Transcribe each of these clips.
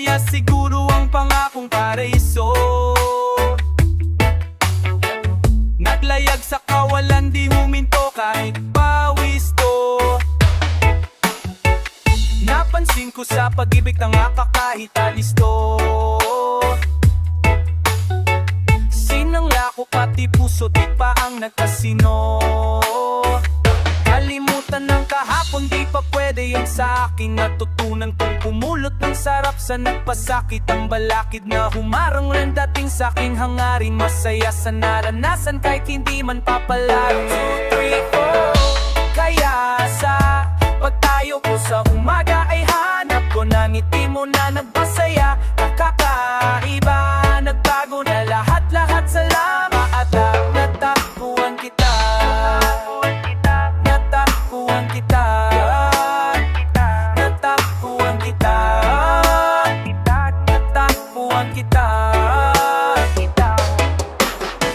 Masaya siguro ang pangakong paraiso. Naglayag sa kawalan, di huminto kahit pawis to. Napansin ko sa pag-ibig na nga kahit alisto. Sinangla ko pati puso, di pa ang nagkasino. Kalimutan ng kahapon, di pa pwede yung sa akin. Natutunan kong pumulot ng sarap sa nagpasakit. Ang balakid na humarang rin dating sa aking hangarin. Masaya sa naranasan kahit hindi man papalaro. 2, 3, 4. Kaya sa pagtayo ko sa umaga ay hanap ko ng ngiti mo na nagpasaya. Kakaiba, nagbago na lahat-lahat. Salamat at natakbuhan kita. Natakbuhan kita. Natakbuhan kita. Natakbuhan kita.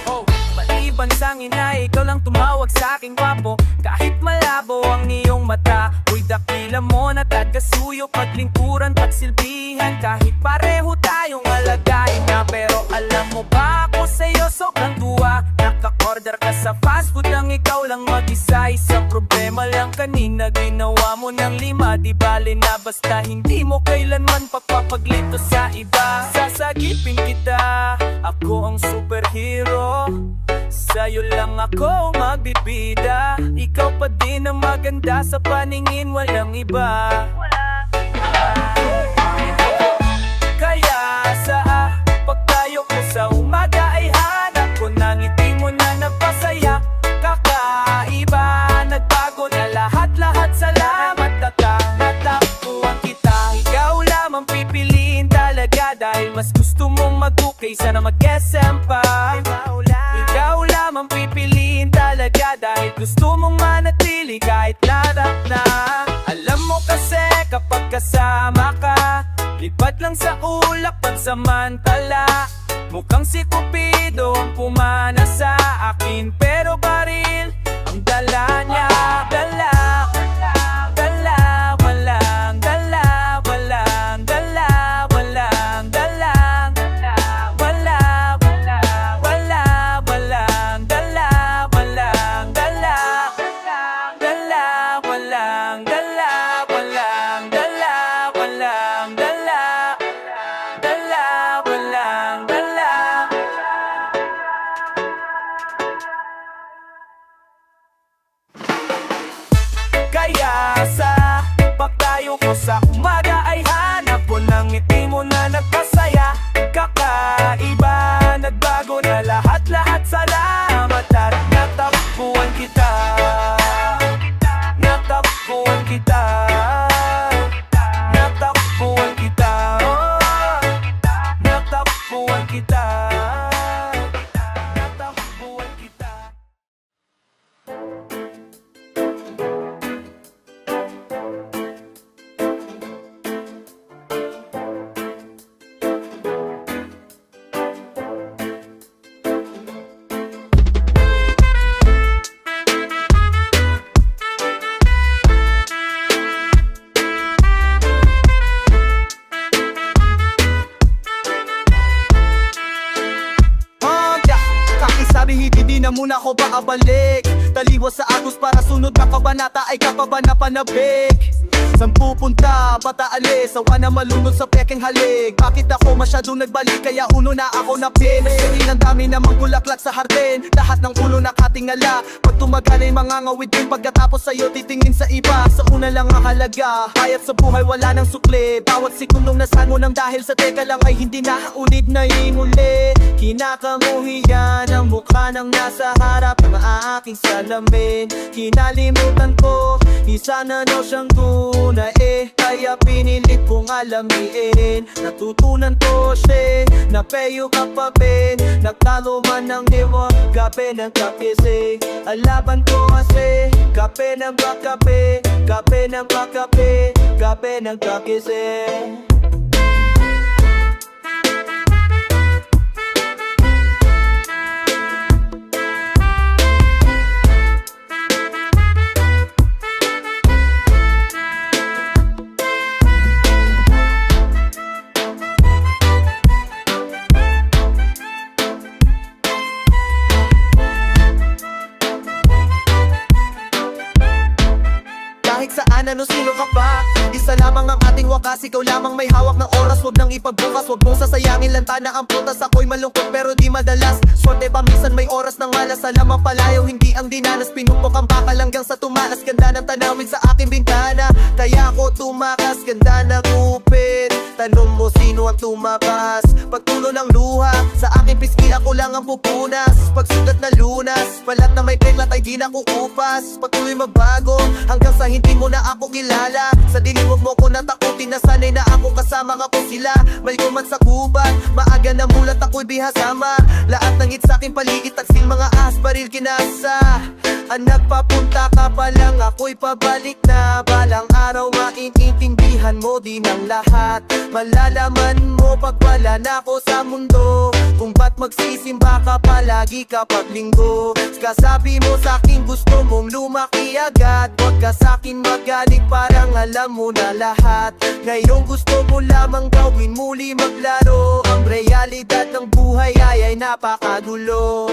Oh, maliban sa inay, ikaw lang tumawag sa aking gwapo. Kahit malabo ang iyong mata, uy dakila mo na tagasuyo. Paglingkuran, pagsilbihan, kahit pareho tayong alagain na. Pero alam mo ba ako sa'yo sobrang tuwa. Naka-order ka sa fast food lang, ikaw lang mag-isa. Isang problema lang kanina, ginawa mo ng 5. Di bale na basta hindi mo kailanman pagpapaglito sa iba. Sasagipin kita, ako ang superhero. Sa'yo lang ako magbibida. Ikaw pa din ang maganda sa paningin, walang iba. Kaya sa pagtayo ko sa umaga ay hanap ko ng ngiti mo na nagpasaya. Kakaiba, nagbago na lahat-lahat. Salamat at natakbuhan kita. Ikaw lamang pipiliin talaga, dahil mas gusto mong mag-ukay, sana mag-SM pa. Ikaw lamang pipiliin talaga, dahil gusto mong manatili kahit lahat na. Alam mo kasi kapag kasama ka, lipat lang sa ulap pansamantala. Mukhang si Cupido ang pumana sa akin, pero baril ang dala niya. Dala, dala, walang dala. Walang dala, walang dala. Wala, walang dala. Walang dala. Dala, walang dala. Walang dala, walang dala. Dala, walang dala. Kaya sa pagtayo ko sa umaga ay hanap ko ng ngiti mo na nagpasaya. Kakaiba, nagbago na lahat-lahat. Salamat at natakbuhan kita. Natakbuhan kita. Natakbuhan kita. Natakbuhan kita. Natakbuhan kita. Hindi na muna ako paabalik. Taliwas sa agos para sunod na kabanata ay kapaba na panabik. San pupunta, pataalis, sawa na malunod sa pekeng halik. Bakit ako masyadong nagbalik, kaya uno na ako napin. Kasi ang dami namang bulaklak sa hardin, lahat ng ulo nakatingala. Pag tumagalay mga ngawid din, pagkatapos sa'yo titingin sa iba. Sa una lang ang halaga, hayat sa buhay wala nang sukli. Bawat sekundong nasan mo nang dahil sa teka lang ay hindi na ulit na hinguli. Kinakamuhiyan ang mukha ng nasa harap ng aking salamin. Kinalimutan ko, isa na daw siyang tunay kaya pinilit kong alamiin. Natutunan ko siya, napeyo kapapin. Nagtalo man ng diwa, kape ng kakisi. Alaban ko kasi, kape ng bakape. Kape ng bakape, kape ng kakisi. hawak ng oras, huwag nang ipagbukas. Huwag mong sasayangin lanta na ang prutas. Ako'y malungkot pero di madalas. Swerte pa minsan may oras ng malas. Alam ang palayaw, hindi ang dinanas. Pinupok ang bakal hanggang sa tumalas. Ganda ng tanawin sa aking bintana, kaya ako tumakas. Ganda ng upit, tanong mo sino ang tumakas. Pagtulo ng luha, sa aking pisngi ako lang ang pupunas. Pagsugat na lunas, balat na may peklat ay di na kukupas. Pagtuloy magbago, hanggang sa hindi mo na ako kilala. Sa dilim huwag mo ko natakutin, na sanay na ako kasama nga po sila. May kuman sa gubat, maaga na mulat ako'y bihasama. Lahat ng hit sa aking paligid, taksil mga ahas, baril kinasa. Anak papunta ka pa lang, ako'y pabalik na. Balang araw maintindihan mo din ang lahat. Malalaman mo pag wala na ako sa mundo, kung ba't magsisimba ka palagi kapag linggo. Kasabi mo sa'kin gusto mong lumaki agad. Huwag ka sa'kin magaling, parang alam mo na lahat. Ngayon gusto mo lamang gawin muli maglaro. Ang realidad ng buhay ay napakagulo.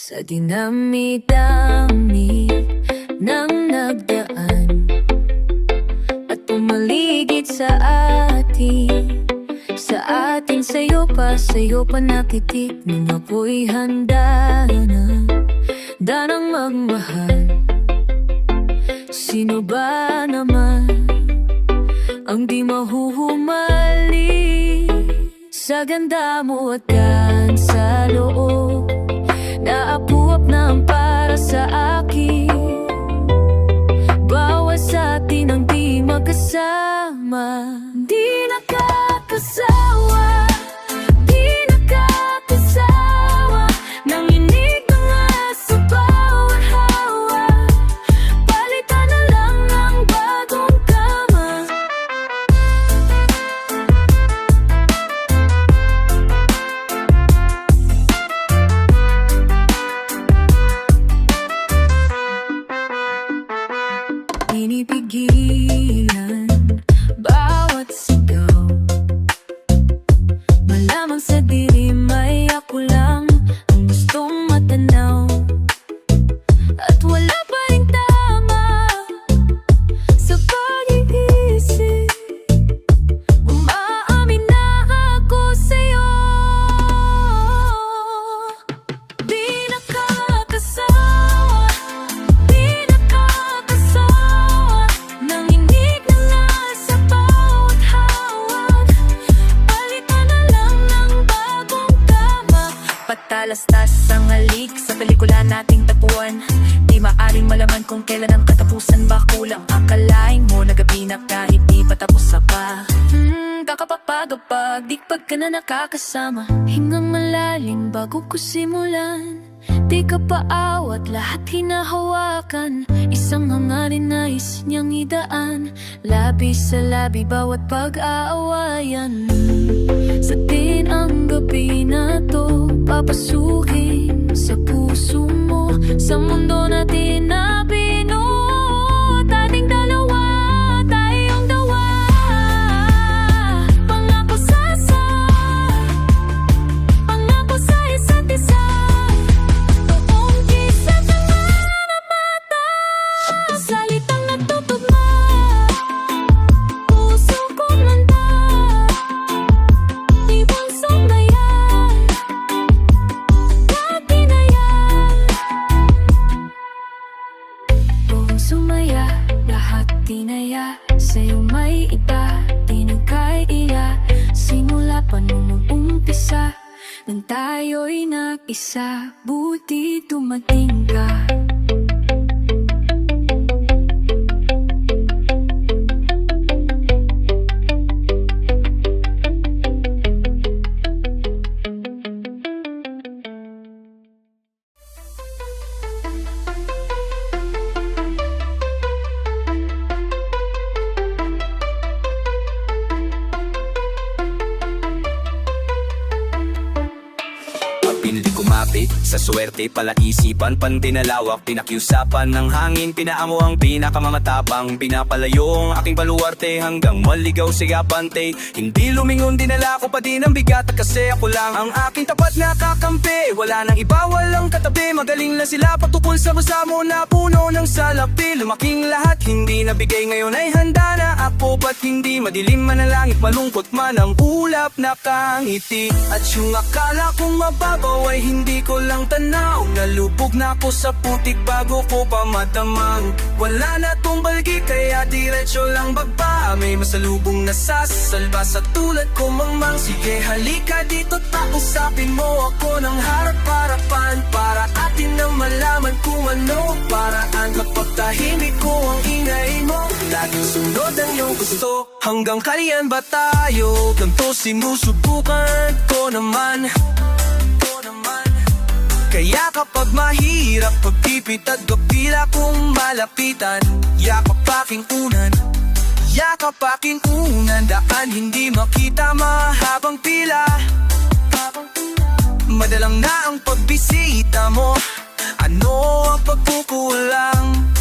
Sa dinami-dami ng nagdaan at pumaligid sa atin, sa'yo pa nakitik nung ako'y handa na danang magmahal. Sino ba naman ang di mahuhumali sa ganda mo at gan sa loob? Naapuap na ang para sa akin. Bawat sa atin ang di magkasama, di nakakasawa, di nakakasawa. Nanginig na nga sa bawat hawa, palitan na lang ng bagong kama. Pinipigilan bawat sigaw, malamang sa dilim ay ako lang ang gustong matanaw. At wala pa rin tama sa pag-iisip, umaamin na ako sa'yo. Di nakakasawa, di nakakasawa. Nanginig na nga sa bawat hawak, palitan na lang ng bagong tama. Patalastas ang halik sa pelikula nating tagpuan. Di maaring malaman kung kailan ang katapusan ba. Kulang akalain mo na gabi na kahit di patapos sa pa. Kakapagpagapag, di pag ka na nakakasama. Hingang malalim bago ko simulan. Di ka paawat, lahat hinahawakan. Isang hangarin nais niyang idaan, labi sa labi bawat pag-aawayan. Sa din ang gabi na to, papasukin sa puso mo, sa mundo natin na binuo. Ating dalawa, tayong dawa. Pangako sa isa't isa. Toong kisap ng mga mata, salitang natutugma, puso kong landa. Ibang sumaya, dati na yan. Buong sumaya, lahat tinaya. Sa'yo may iba, di nagkaiya. Simula pa nung nag-umpisa, Nang tayo'y nag-isa, buti dumating ka. Pinili kumapit sa swerte, palaisipan, pandinalawak, pinakiusapan ng hangin, pinaamo ang pinakamamatapang, pinapalayo ang aking baluarte hanggang maligaw sa pante. Hindi lumingon, dinala ko pa din ang bigat kasi ako lang ang aking tapat na kakampi. Wala nang iba, walang katabi, magaling lang sila patukol sa basamo na puno ng salapi. Lumaking lahat, hindi nabigay, ngayon ay handa na ako. Ba't hindi madilim man ang langit, malungkot man ang ulap, nakangiti. At yung akala kong mababaw ay hindi ko lang tanaw. Nalubog na ako sa putik bago ko pa matamang. Wala na tong balgi kaya diretso lang bagba. May masalubong na sasalba sa tulad ko mamang. Sige halika dito, tausapin mo ako ng harap-harapan, para atin na malaman kung ano paraan. Kapag tahimik ko ang ingay mo, laging sunod ang iyong gusto. Hanggang kailan ba tayo ganito, sinusubukan ko naman. Kaya kapag mahirap pagpipit at gapila kong malapitan, yakap aking unan, yakap aking unan. Daan hindi makita, mahabang pila, madalang na ang pagbisita mo. Ano ang pagkukulang?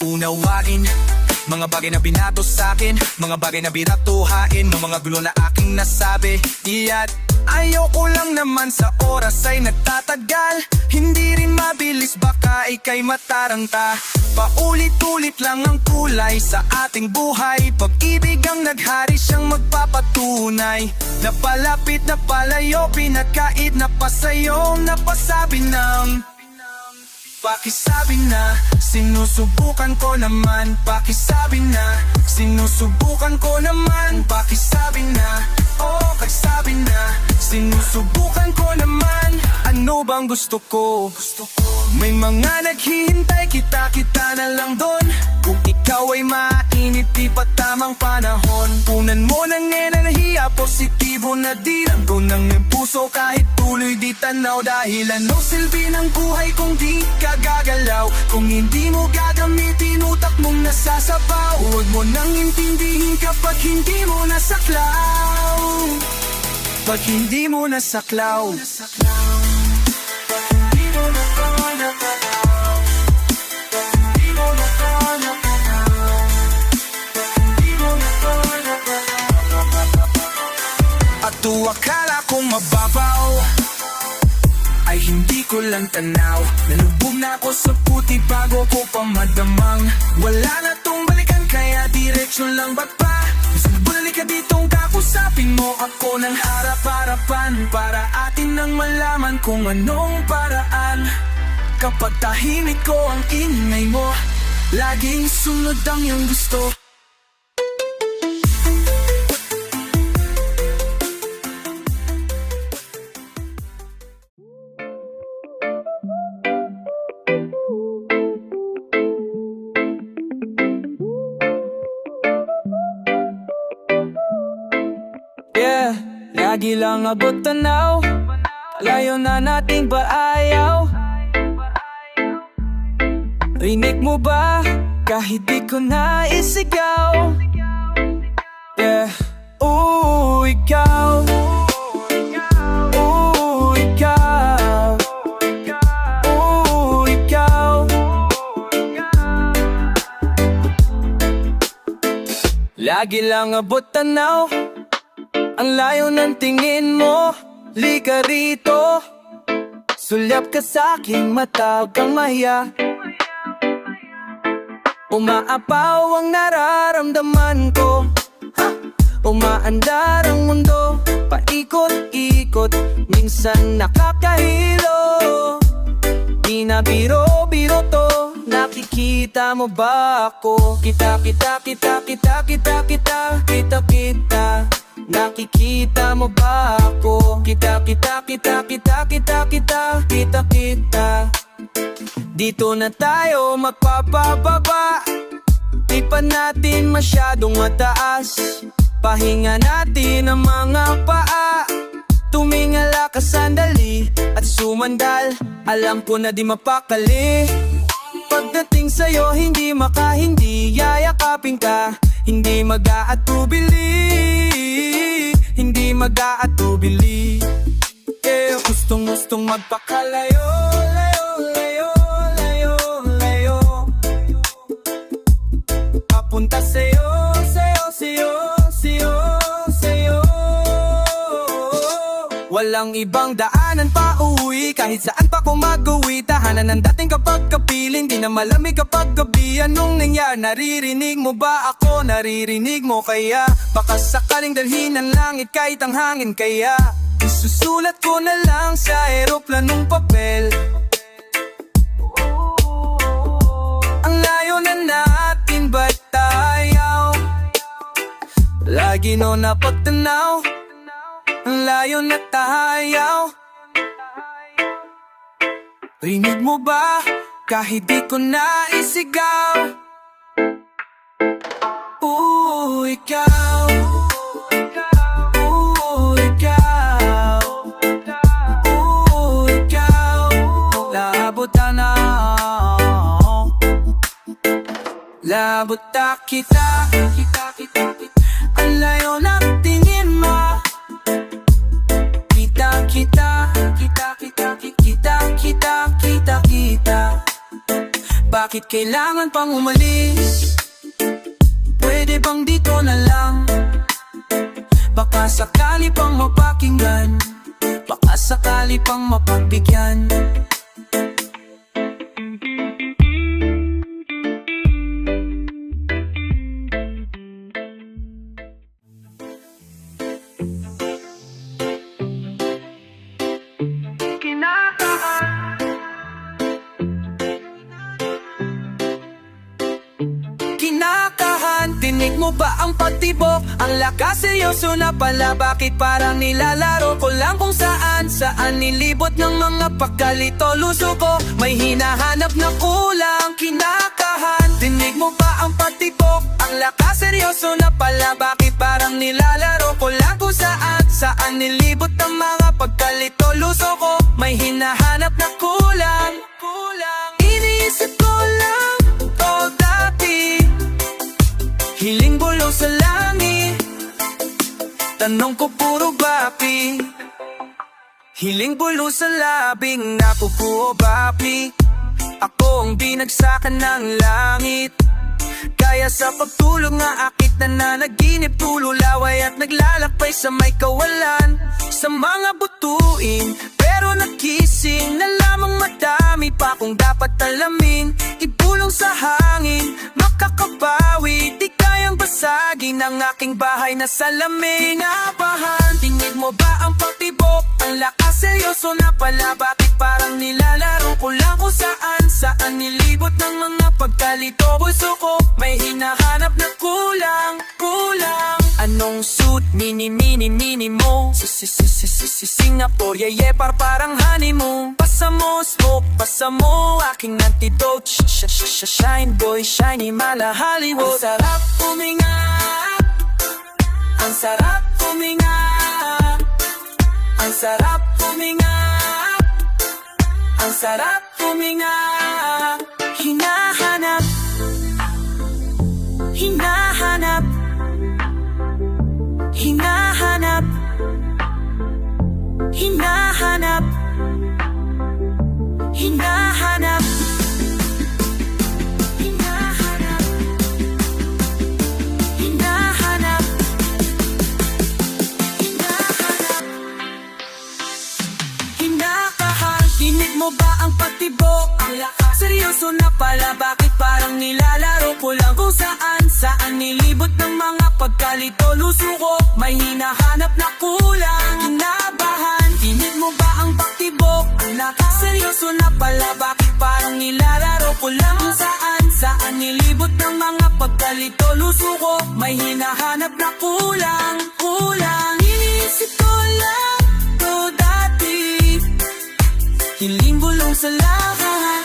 Unawain mga bagay na binato sa'kin, mga bagay na biratuhain ng mga gulo na aking nasabi. Iya't ayoko lang naman sa oras ay nagtatagal. Hindi rin mabilis, baka ika'y mataranta. Paulit-ulit lang ang kulay sa ating buhay. Pag-ibig ang naghari, siyang magpapatunay. Napalapit, napalayo, pinagkait, napasayo, napasabi ng pakisabi na, sinusubukan ko naman. Pakisabi na, sinusubukan ko naman. Pakisabi na, oh kasabi na, sinusubukan ko naman. Ano bang gusto ko? May mga naghihintay, kita-kita na lang doon. Kung ikaw ay mainit, di pa tamang panahon. Punan mo ng enerhiya, positibo na dinanggo ng puso. Kahit tuloy di tanaw, dahil anong silbi ng buhay kung di ka gagalaw. Kung hindi mo gagamitin utak mong nasasapaw. Huwag mo nang intindihin kapag hindi mo nasaklaw. Pag hindi mo nasaklaw. At akala kong mababaw ay hindi ko lang tanaw. Nalubog na ako sa puti bago ko pa madamang. Wala na tong balikan kaya diretsyo lang ba't pa? Balik ka ditong kakusapin mo ako ng harap-harapan, para atin nang malaman kung anong paraan. Kapag tahimik ko ang ingay mo, laging sunod ang iyong gusto. Yeah, lagi lang abot tanaw, layo na nating paayaw. Rinig mo ba kahit di ko na isigaw? Yeah, ooh, ikaw. Ooh, ikaw. Ooh, ikaw. Lagi lang abot tanaw, ang layo ng tingin mo. Lika rito, sulyap ka sa aking mata, huwag kang mahiya. Umaapaw ang nararamdaman ko, umaandar ang mundo, paikot-ikot, minsan nakakahilo. Di na biro-biro to, nakikita mo ba ako? Kita Nakikita mo ba ako? Kita Dito na tayo magpapababa. Di pa natin masyadong mataas. Pahinga natin ang mga paa. Tumingala ka sandali at sumandal. Alam ko na di mapakali. Pagdating sa'yo hindi makahindi. Yayakapin ka, hindi mag-aatubili. Hindi mag-aatubili. Gustong magpakalayo. Papunta sa'yo. Walang ibang daanan pa uwi. Kahit saan pa ko mag-uwi. Tahanan ng dating kapag kapiling. Di na malamig kapag gabi. Anong nangyari? Naririnig mo ba ako? Naririnig mo kaya? Baka sakaling dalhin ng langit kahit ang hangin kaya. Isusulat ko na lang sa eroplanong papel. Ang layo na natin, ba't tayo lagi no napagtanaw? Ang layo na tayo. Rinig mo ba kahit di ko naisigaw? Ikaw. Labot na kita. Ang layo ng tingin mo. Kita. Bakit kailangan pang umalis? Pwede bang dito na lang? Baka sakali pang mapakinggan. Baka sakali pang mapagbigyan. Kinakahan, dinig mo ba ang pagtibok? Ang lakas seryoso na pala. Bakit parang nilalaro ko lang kung saan nilibot ng mga pagkalito luso ko. May hinahanap na kulang. Kinakahan, dinig mo ba ang pagtibok? Ang lakas seryoso na pala. Bakit parang nilalaro ko lang kung saan nilibot ng mga pagkalito luso ko. May hinahanap na kulang. Iniisip ko lang to dati. Hiling bulong sa langit. Tanong ko puro bapi. Hiling bulong sa labing. Nakukuha bapi. Ako ang binagsakan ng langit. Kaya sa pagtulog nga akit na nanaginip. Tululaway at naglalakbay sa may kawalan. Sa mga butuin pero nakising na lamang madami pa kung dapat alamin. Ibulong sa hangin, makakabawi. Di kayang basagin ang aking bahay na salamin. Apahan, tingin mo ba ang pagtibok? Ang lakas seryoso na pala. Bakit parang nilalaro ko lang kung saan nilibot ng mga pagkalito. Puso ko may hinahanap na kulang. Anong suit, mini mo? Singapore, yeyepar parang honeymoon. Pasa mo, aking antidote. Shine boy, shiny mala Hollywood. Ang sarap huminga. Ang sarap huminga. Ang sarap huminga. Ang sarap huminga. Hinahanap. Hinahanap. Hinahanap. Hinahanap. Hinahanap. Hinahanap. Hinahanap. Hinahanap. Hinakahan, dinig mo ba ang pagtibok? Ang lakas seryoso na pala. Bakit parang nilalaro ko lang kung saan nilibot ng mga pagkalito luso ko. May hinahanap na kulang. Kinabahan, dinig mo ba ang pagtibok? Ang lakas seryoso na pala. Bakit parang nilalaro ko lang kung saan Anilibot ng mga pagkalito, luso ko, may hinahanap na kulang. Iniisip ko lang to dati, hiling bulong sa lahat,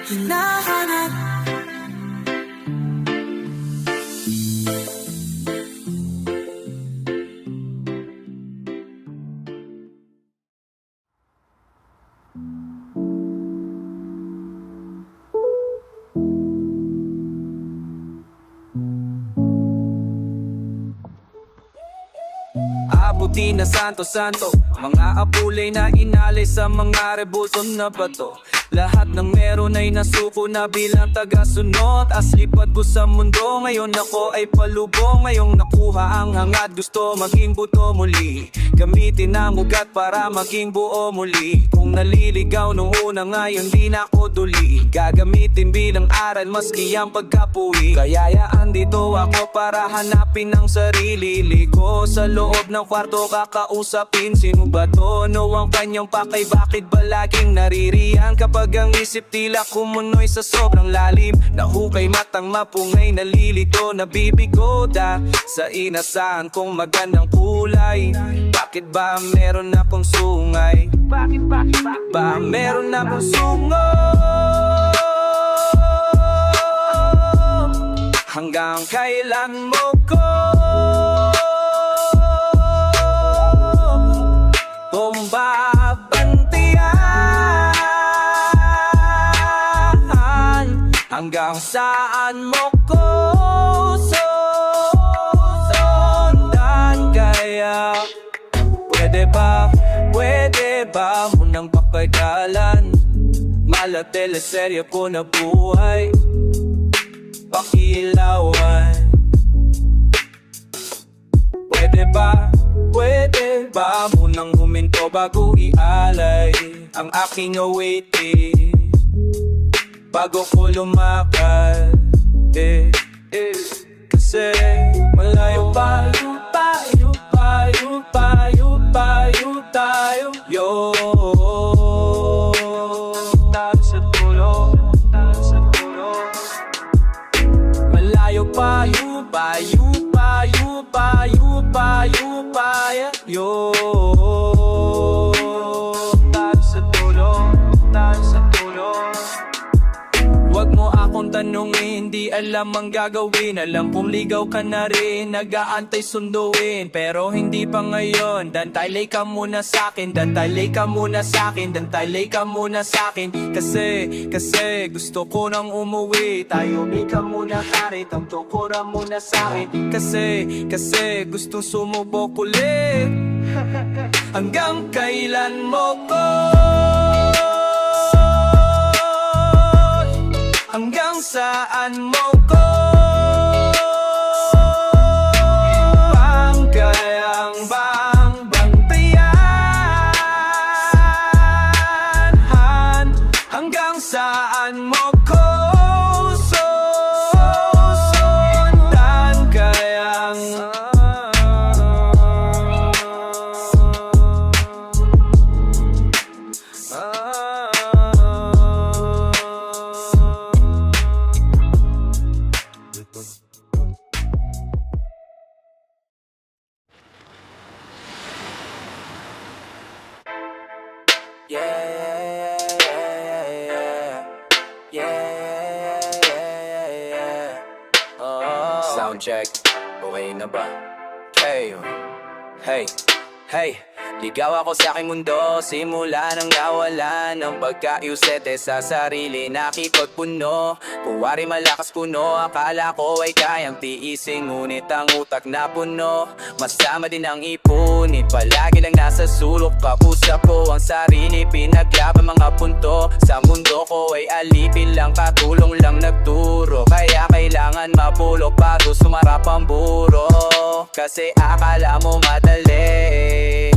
hinahanap. Abuti na santo-santo, mga apulay na inalay sa mga rebulton na bato. Lahat ng meron ay nasuko na bilang tagasunod. Aslipad ko sa mundo, ngayon ako ay palubong. Ngayong nakuha ang hangad, gusto maging buto muli. Gamitin ang ugat para maging buo muli. Kung naliligaw nung una, ngayon di na ako duli. Gagamitin bilang aral maski ang pagkapuwi. Kayayaan dito ako para hanapin ang sarili. Liko sa loob ng kwarto kakausapin. Sino ba to? No ang kanyang pakay, bakit ba laging naririyan? Kapag ang isip tila kumunoy sa sobrang lalim, nahukay matang mapungay, nalilito, nabibigoda sa inasahan kong magandang kulay. Bakit ba meron akong sungay? Bakit ba meron akong sungay? Hanggang kailan mo ko hanggang saan mo ko sundan? Kaya pwede ba munang papagalan? Mala teleserye ko na buhay, pakilawan. Pwede ba munang huminto bago ialay ang aking awitin? Bago ko lumakad, kasi malayo tayo. Yo, tayo sa dulo. Malayo yo, tayo sa dulo. Huwag mo akong tanungin, di alam ang gagawin. Alam kong ligaw ka na rin, nag-aantay sunduin. Pero hindi pa ngayon, dantalay ka muna sa'kin. Kasi gusto ko nang umuwi. Tayo di ka muna karit, ang tukura muna sa'kin. Kasi gustong sumubok ulit. Hanggang kailan mo ko? Hanggang saan mo ko ang kayang bang bantayan? Hanggang saan mo ko sundan? Kayang Sound check, okay na ba? Hey, ligaw ako sa aking mundo, simula nang nawalan ng pagkaiusete sa sarili, nakipagpuno. Kuwari malakas puno, akala ko ay kayang tiisin, ngunit ang utak na puno. Masama din ang ipunit, palagi lang nasa sulok, kausap ko ang sarili, pinaglaban mga punto. Sa mundo ko ay alipin lang, katulong lang nagturo, kaya kailangan mapulok bago sumarap ang buro. Kasi akala mo madali,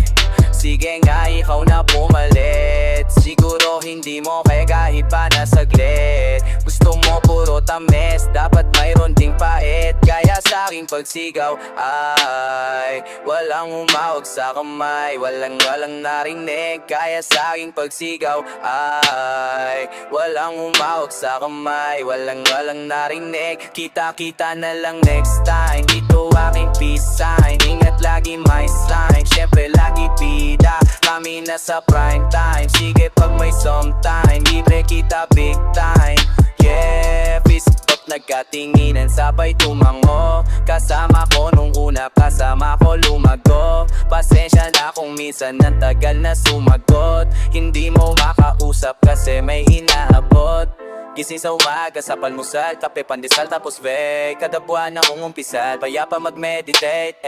sige nga ikaw na pumalit. Siguro hindi mo kaya kahit pa na saglit. Gusto mo puro tamis, dapat mayroon ding pait. Kaya sa aking pagsigaw ay walang umawag sa kamay, walang narinig. Kaya sa aking pagsigaw ay walang umawag sa kamay, walang narinig. Kita-kita na lang next time, dito aking peace sign. Ingat lagi my sign, syempre lagi bida. Kami na sa prime time, sige pag may sometime, libre kita big time. Yeah, fist up nagkatinginan, sabay tumango. Kasama ko nung una, kasama ko lumago. Pasensya na kung minsan ang tagal na sumagot. Hindi mo makausap kasi may inaabot. Gising sa umaga sa palmusal, kape pandesal tapos vape. Kada buwan na umumpisal, payapa mag-meditate.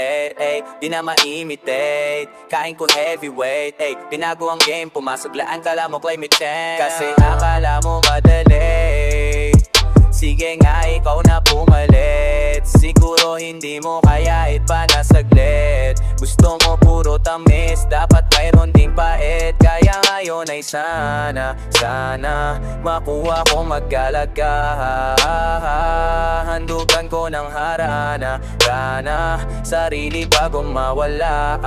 Di na ma-imitate, kain ko heavyweight. Binago ang game, pumasok laan, kala mo climate change. Kasi akala mo madali, sige nga ikaw na pumalit. Siguro hindi mo kaya pa na saglit. Gusto mo puro tamis, dapat mayroon ding pait. Kaya ngayon ay sana makuha ko maggalaga. Handugan ko ng harana, rana, sarili bago mawala.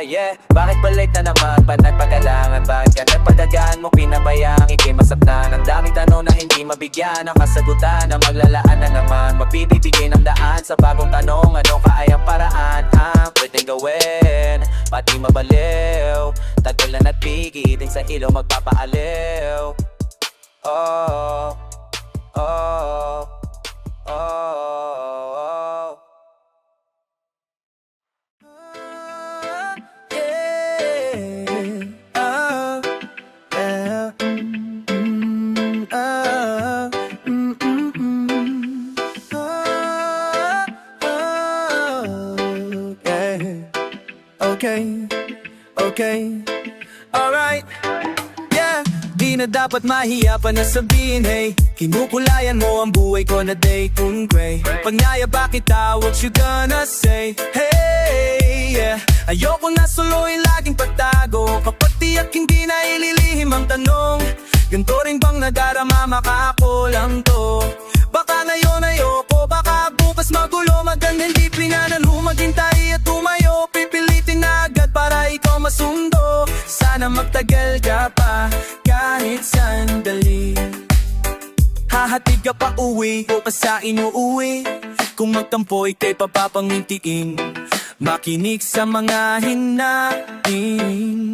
Yeah, bakit balik na naman? Ba't nagpagalangan? Bakit ka nagpadagaan mo? Pinabayang ikimasapnan. Ang daming tanong na hindi mabigyan ng kasagutan. Na maglalaan na naman, magbibigay ng daan sa bagong tanong. Anong kaayang paraan ang pwedeng gawin? Pati mabaliw, tagal na nagpigiting sa ilaw magpapaaliw. Oh, oh, oh, oh. Okay, alright. Yeah, di na dapat mahiya pa na sabihin, hey, kinukulayan mo ang buhay ko na day kung gray. Pag nayaba kita, what you gonna say? Hey, yeah, ayoko na suluhin laging pagtago. Kapag tiyak hindi na ililihim ang tanong, ganito rin bang nadarama, makako lang to. Baka ngayon ayoko, baka bukas magulo. Maganda hindi pinanan, humaghintay at tumayo. Pipilitin na agad para ikaw masundo. Sana magtagal ka pa kahit sandali. Hahatid ka pa uwi o pa sa inuuwi. Kung magtampo ika'y papapangintiin. Makinig sa mga hinaing.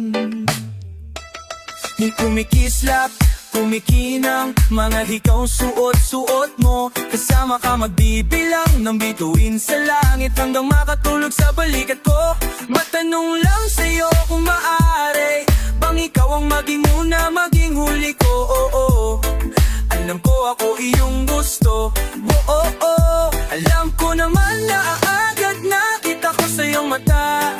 Di kumikislap, kumikinang, mga hikaw suot-suot mo. Kasama ka magbibilang ng bituin sa langit hanggang makatulog sa balikat ko. Matanong lang sa'yo kung maaari bang ikaw ang maging una, maging huli ko. Alam ko ako iyong gusto. Alam ko naman na agad nakita ko sa iyong mata.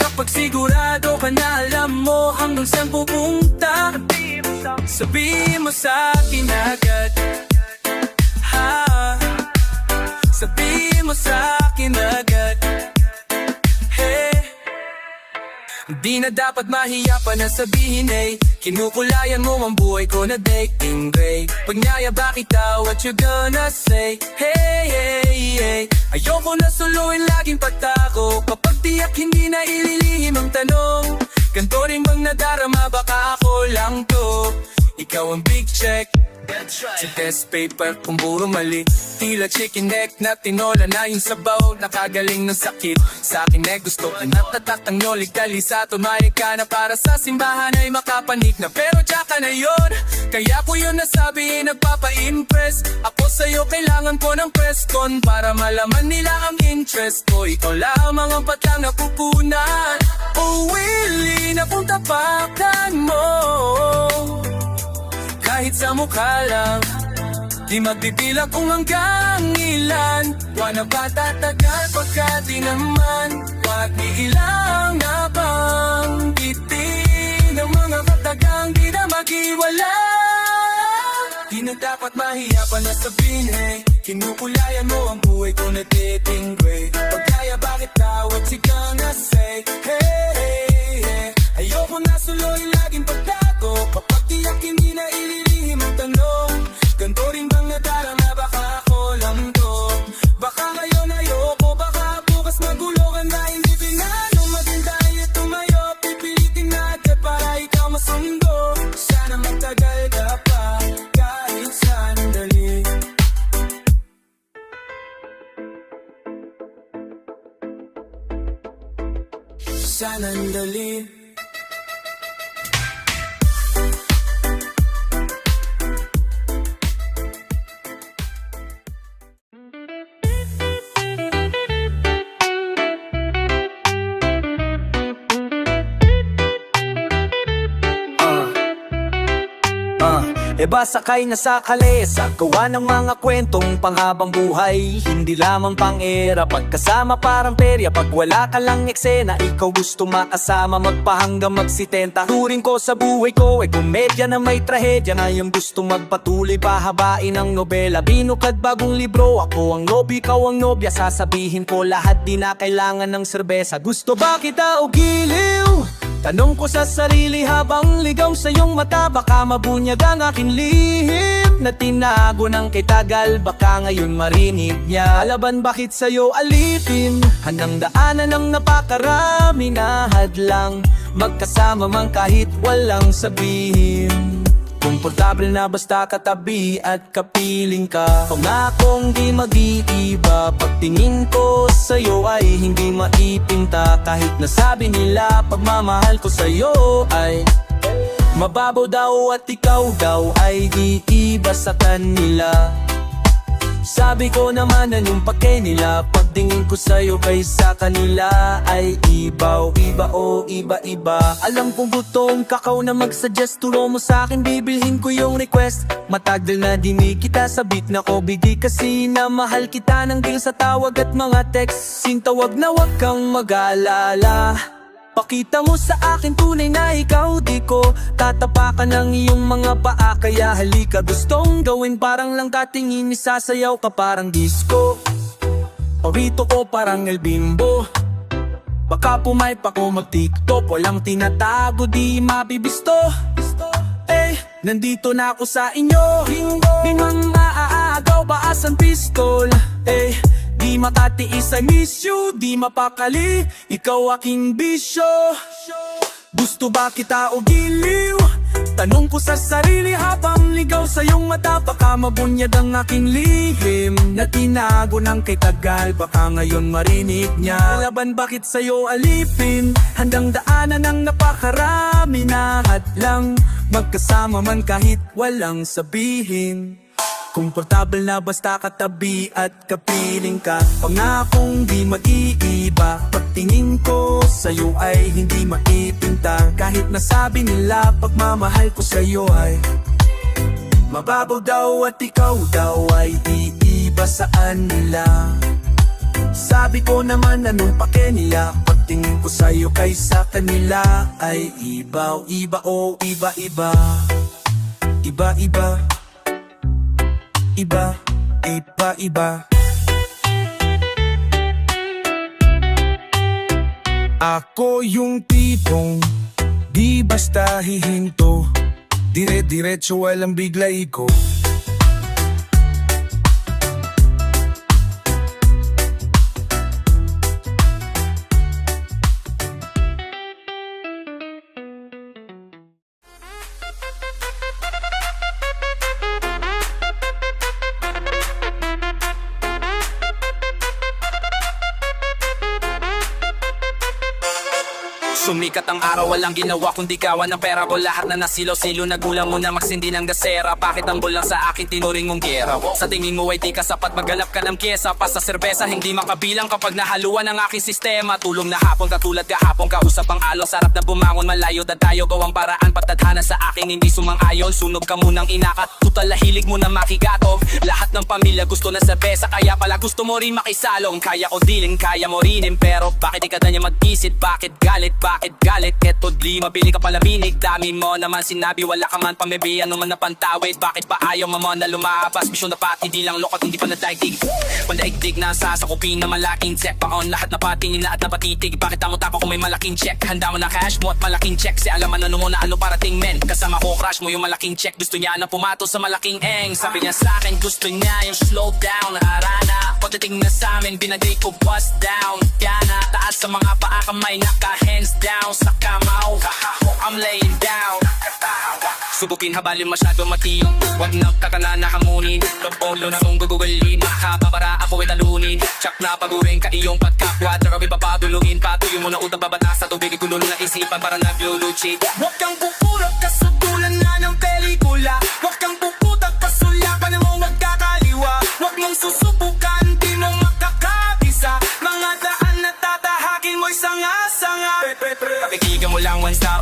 Kapag sigurado ka na alam mo hanggang saan pupunta, sabihin mo sa akin agad. Sabihin mo sa akin agad. Hey, di na dapat mahiya pa na sabihin, hey, kinukulayan mo ang buhay ko na dating gray. Pag nayaba kita, what you gonna say? Hey, ayoko na suluhin laging pagtago. Kapag tiyak hindi na ililihim ang tanong, ganito rin bang nadarama, baka ako lang to. Ikaw ang big check sa test paper kung puro mali. Tila chicken neck na tinola na yung sabaw, nakagaling ng sakit. Sa akin eh gusto ka na tatatang nyolig. Dali sa tumay ka na para sa simbahan ay makapanik na. Pero tsaka na yun, kaya ko yun nasabi, nagpapa-impress. Ako sa'yo kailangan ko ng press con para malaman nila ang interest ko. Ikaw lamang ang patlang napupunan. Oh Willie, napong tapakan mo. Kahit sa mukha lang, di magbibilang kung hanggang ilan. Buwan na ba tatagal pagka di naman? Wag ilang na bang itin ng mga katagang di na maghiwala. Di na dapat mahiya pa na sabihin, hey, kinukulayan mo ang buhay ko na dating gray. Pagkaya bakit daw, what you gonna say? Hey, ayoko na suluhin laging pagtago. Kapag tiyak hindi na ililihim ang tanong, ganito rin bang nadarama? Iba sakay na sa kalesa, gawa ng mga kwentong panghabang buhay. Hindi lamang pang-era, pagkasama parang perya. Pag wala ka lang eksena, ikaw gusto makasama. Magpahanggang magsitenta, turing ko sa buhay ko ay komedya na may trahedya. Ngayon gusto magpatuloy, pahabain ang nobela. Binukad bagong libro, ako ang nobya, ikaw ang nobya. Sasabihin ko lahat, di na kailangan ng serbesa. Gusto ba kita o giliw? Tanong ko sa sarili habang ligaw sa iyong mata. Baka mabunyag ang aking lihim na tinago ng kitagal. Baka ngayon marinig niya. Alaban bakit sa'yo alipin? Handang daanan ng napakarami na hadlang. Magkasama man kahit walang sabihin. Komportable na basta katabi at kapiling ka. Pangakong di mag-iiba, pagtingin ko sa'yo ay hindi maipinta. Kahit nasabi nila pagmamahal ko sa'yo ay mababaw daw at ikaw daw ay di iba sa kanila. Sabi ko naman anong pake nila, pagtingin ko sa'yo kaysa kanila ay ibaw, iba o iba-iba. Alam kong gutom kakao na mag-suggest, turo mo sa'kin bibilhin ko yung request. Matagal na di kita sabit na ko bigay kasi na mahal kita ng deal sa tawag at mga text. Sintawag na wag kang mag-alala, pakita mo sa akin tunay na ikaw di ko tatapakan ng iyong mga paa. Kaya halika gustong gawin parang lang tatingin, isasayaw ka parang disco. Pawito ko parang El Bimbo, baka pumay pa ko mag-tiktok. Walang tinatago di mabibisto. Eh, nandito na ako sa inyo. Di man maaagaw baas ang pistol. Eh, di makatiis I miss you, di mapakali, ikaw aking bisyo. Gusto ba kita o giliw? Tanong ko sa sarili habang ligaw sa iyong mata. Baka mabunyag ang aking lihim na tinago ng kitagal. Baka ngayon marinig niya. Laban bakit sa'yo alipin? Handang daanan ng napakarami na hadlang. Magkasama man kahit walang sabihin. Komportable na basta katabi at kapiling ka. Pangakong di mag-iiba, pagtingin ko sa'yo ay hindi maipinta. Kahit nasabi nila pagmamahal ko sa'yo ay mababaw daw at ikaw daw ay di iba sa kanila. Sabi ko naman anong pake nila, pagtingin ko sa'yo kaysa kanila ay ibaw, iba o iba-iba. Iba-iba, iba, iba-iba. Ako yung tipong di basta hihinto, dire-diretso walang biglay ko. Sumikat ang araw, walang ginawa kundi gawa ng pera ko. Lahat na nasilaw-silo, nagulang mo na magsindi ng gasera. Bakit ang bulang sa akin tinuring mong gera? Sa tingin mo ay di ka sapat, maggalap ka ng pyesa. Pa sa serbesa, hindi makabilang kapag nahaluan ang aking sistema. Tulong na hapon, katulad kahapon, kausap ang alon. Sarap na bumangon, malayo na tayo, gawang paraan. Patadhana sa aking hindi sumang-ayon. Sunog ka munang inakat, tutal na hilig mo na makigatog. Lahat ng pamilya gusto na serbesa, kaya pala gusto mo rin makisalong. Kaya ko dilin, kaya mo rinin, pero bakit di ka na niya mag-isip? Bakit galit? Bakit galit? Eto di mabili ka pala binig. Dami mo naman sinabi, wala ka man pamebe. Ano man napantawid, bakit pa ayaw mo na lumabas? Misyon na pati, di lang lokot, hindi pa nadaigdig. Pandaigdig na sasakupin na malaking check. Paon lahat na patingin na at napatitig. Bakit tamo-tapo kung may malaking check? Handa mo na cash mo at malaking check. Si alaman ano mo na ano parating men. Kasama ko crush mo yung malaking check. Gusto niya na pumato sa malaking eng. Sabi niya sa akin gusto niya yung slow down. Harana, pagdating na sa amin binagay ko bust down. Yana, taas sa mga paa kamay naka hands down. Sa kamaw, I'm laying down. Subukin habalin masyado matiyong. Huwag na kakana nakamunin. Lopolo na kong gugugulin. Makababara ako ay talunin. Tsak na paguhin ka iyong pagkapwa. Tarabi papadulungin. Patuyo mo na utang babata sa tubig. Ikulo na isipan para nagluluchi. Huwag kang pupurak kasutulan na ng pelikula. Huwag kang puputak pasulapan mo magkakaliwa. Huwag mong susubukan, di mo makakabisa. Mga daan na tatahakin mo'y sanga-sanga. Pakikigan mo lang one stop.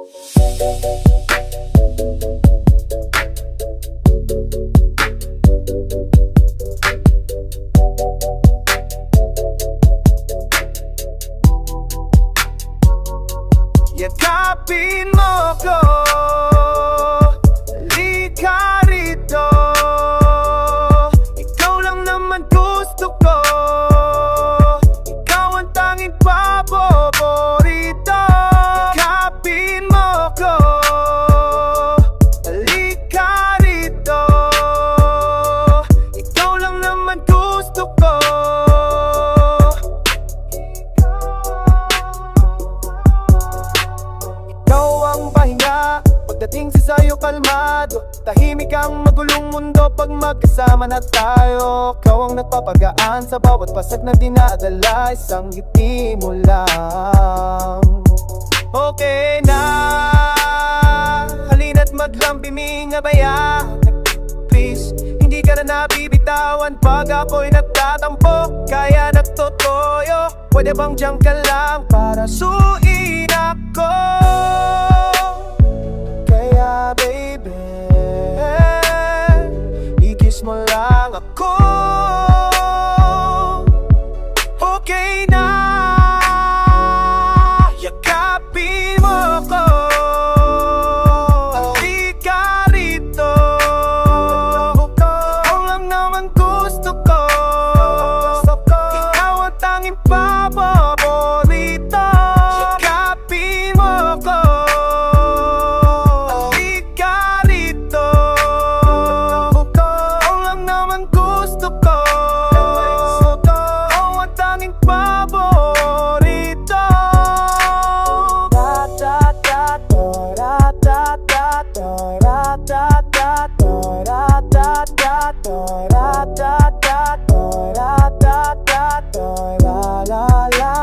Yakapin mo ko, halika rito. Ikaw lang naman gusto ko, ikaw ang tanging paborito. Yakapin mo ko, halika rito. Ikaw lang naman gusto ko. Ikaw ang pahinga, pagdating sa sayo kalmado. Tahimik ang magulong mundo pag magkasama na tayo. Ikaw ang nagpapagaan sa bawat pasag na dinadala. Isang ngiti mo lang, okay na. Halina't maglambing abaya. Please, hindi ka na nabibitawan pag ako'y nagtatampo. Kaya nagtotoyo, pwede bang diyan ka lang para suin ako? Kaya baby, i-kiss mo lang ako. Okay na, yakapin mo ko. Halika rito, ikaw lang naman gusto ko. Ikaw ang tanging paborito. Yakapin mo ko, halika rito. Ikaw lang naman gusto ko. Ikaw ang tanging paborito. Da da da da da da da da da da da da da da da da la la.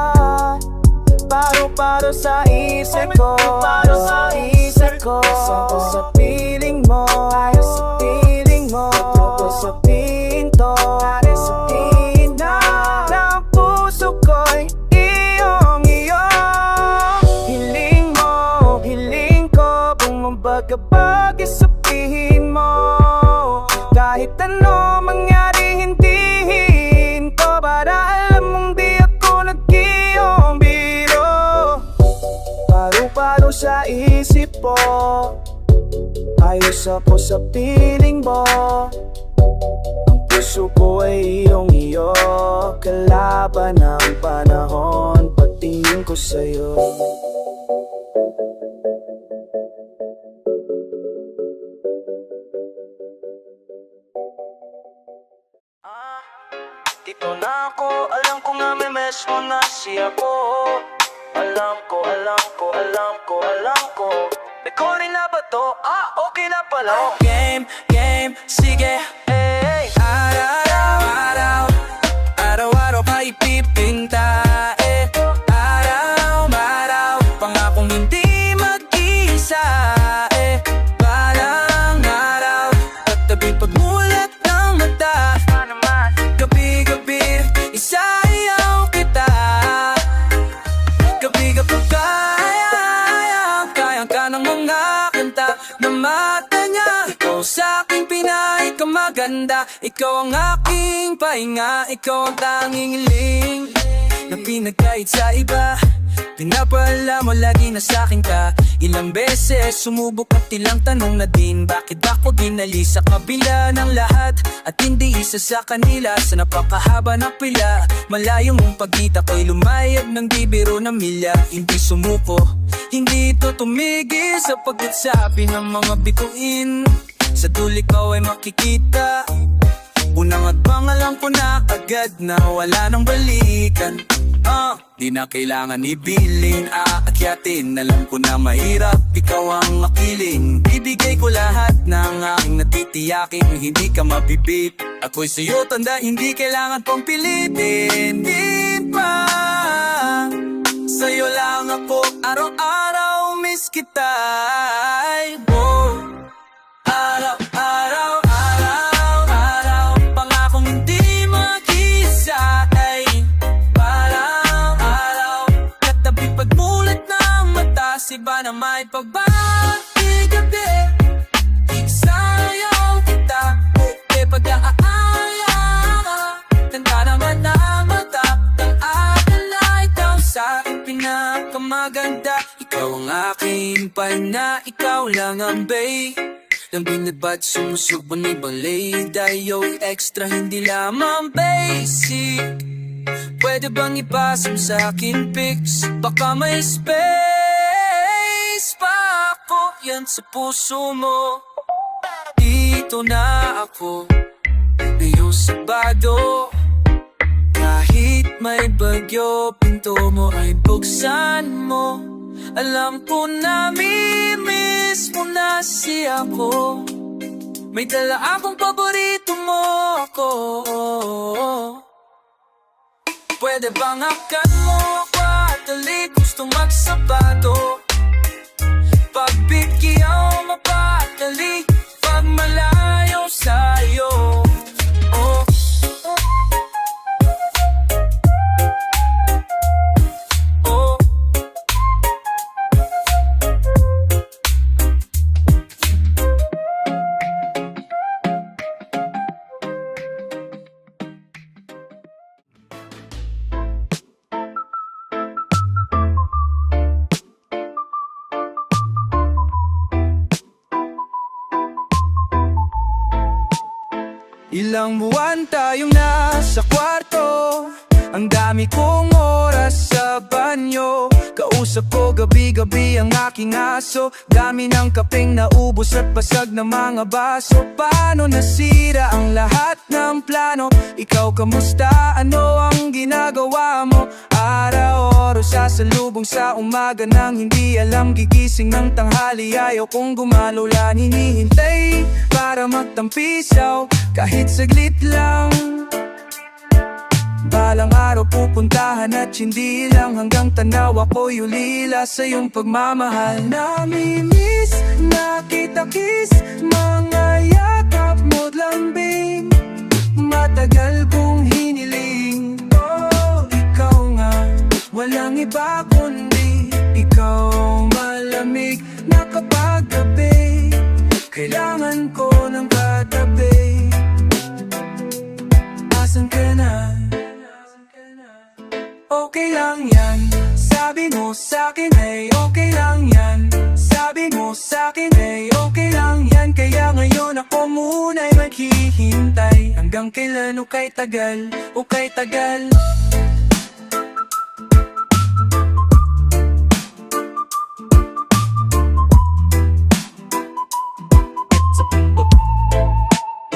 Paro-paro sa isip ko, paro sa isip ko. Sako sa piling mo, ayaw sa piling mo. Totoo sa pinto, ayaw sa tina. Ng puso ko'y iyong-iyo. Hiling ko, bumabagabag sabihin mo. Kahit ano mangyari, hindihin ko. Para alam mong di ako nag-iyong biro. Paru-paro sa isip mo, ayos ako sa piling mo. Ang puso ko ay iyong-iyo. Kalaban ng panahon, pagtingin ko sa'yo. Dito na ako, alam ko nga may mess mo na siya ko. Alam ko Recording na ba to? Okay na pala. Game, sige. Hey, araw-araw pa ipipinta. Araw-araw, pangakong hindi mag-isa. Balang araw, tatabi pagmulat ng mata. Gabi-gabi, isayaw kita. Gabi-gabi kayang ka ng mga kanta na mata niya. Ikaw sa aking Pinay ka maganda. Ikaw ang aking pahinga. Ikaw ang tanging hiling na pinagkait sa iba. Pinapala mo lagi na sa'kin ka. Ilang beses sumubok at ilang tanong na din. Bakit ba ko dinali sa kabila ng lahat? At hindi isa sa kanila sa napakahaba ng pila. Malayo mong pagkita ko'y lumayag ng bibiro na milya. Hindi sumuko, hindi ito tumigil sa pagkatsabi ng mga bituin. Sa dulo ikaw ay makikita. Unang adbang alam ko na agad na wala nang balikan. Di na kailangan ibilin, aakyatin. Alam ko na mahirap, ikaw ang makiling. Bibigay ko lahat ng aking natitiyakin. Hindi ka mabibit, ako'y sa'yo tanda. Hindi kailangan pang pilitin. Di pa sa'yo lang ako, araw-araw miss kita. Araw-araw pangakong hindi mag-isa. kasi ba na may pagbati gabi? Sayaw kita, pag-aaya. Tanda naman na mata, ang akala ikaw sa akin pinakamaganda. Ikaw ang aking palna, ikaw lang ang bae. Lambing at ba't sumusubo ni balay? Dayo extra, hindi lamang basic. Pwede bang ipasa mo sa akin pics? Baka may space pa ako yan sa puso mo. Dito na ako ngayong Sabado. Kahit may bagyo, pinto mo ay buksan mo. Alam ko na miss mo na si ako. May dala akong paborito mo ako. Pwede bang akan mo ako at dali gusto magsabato? Pagbigyan mo pa at dali pag malayo sa'yo. Oh. Oh. Ilang buwan tayong nasa kwarto, ang dami kong oras sa banyo. Kausap ko gabi-gabi ang aking aso. Dami ng kapeng naubos at basag na mga baso. Paano nasira ang lahat ng plano? Ikaw kamusta? Ano ang ginagawa mo? Araw-araw sasalubong sa umaga nang hindi alam gigising ng tanghali. Ayaw kong gumalulan, hinihintay para magtampisaw kahit saglit lang. Balang araw pupuntahan at hindi lang hanggang tanaw ako'y ulila sa iyong pagmamahal. Namimiss na kita kiss, mga yakap mo't lambing. Matagal kong hiniling, oh ikaw nga, walang iba kundi ikaw. Malamig na kapag gabi, kailangan ko ng katabi. Asan ka na? Okay lang yan, sabi mo sa'kin ay okay lang yan. Sabi mo sa'kin ay okay lang yan. Kaya ngayon ako muna'y maghihintay hanggang kailan o kay tagal, o kay tagal.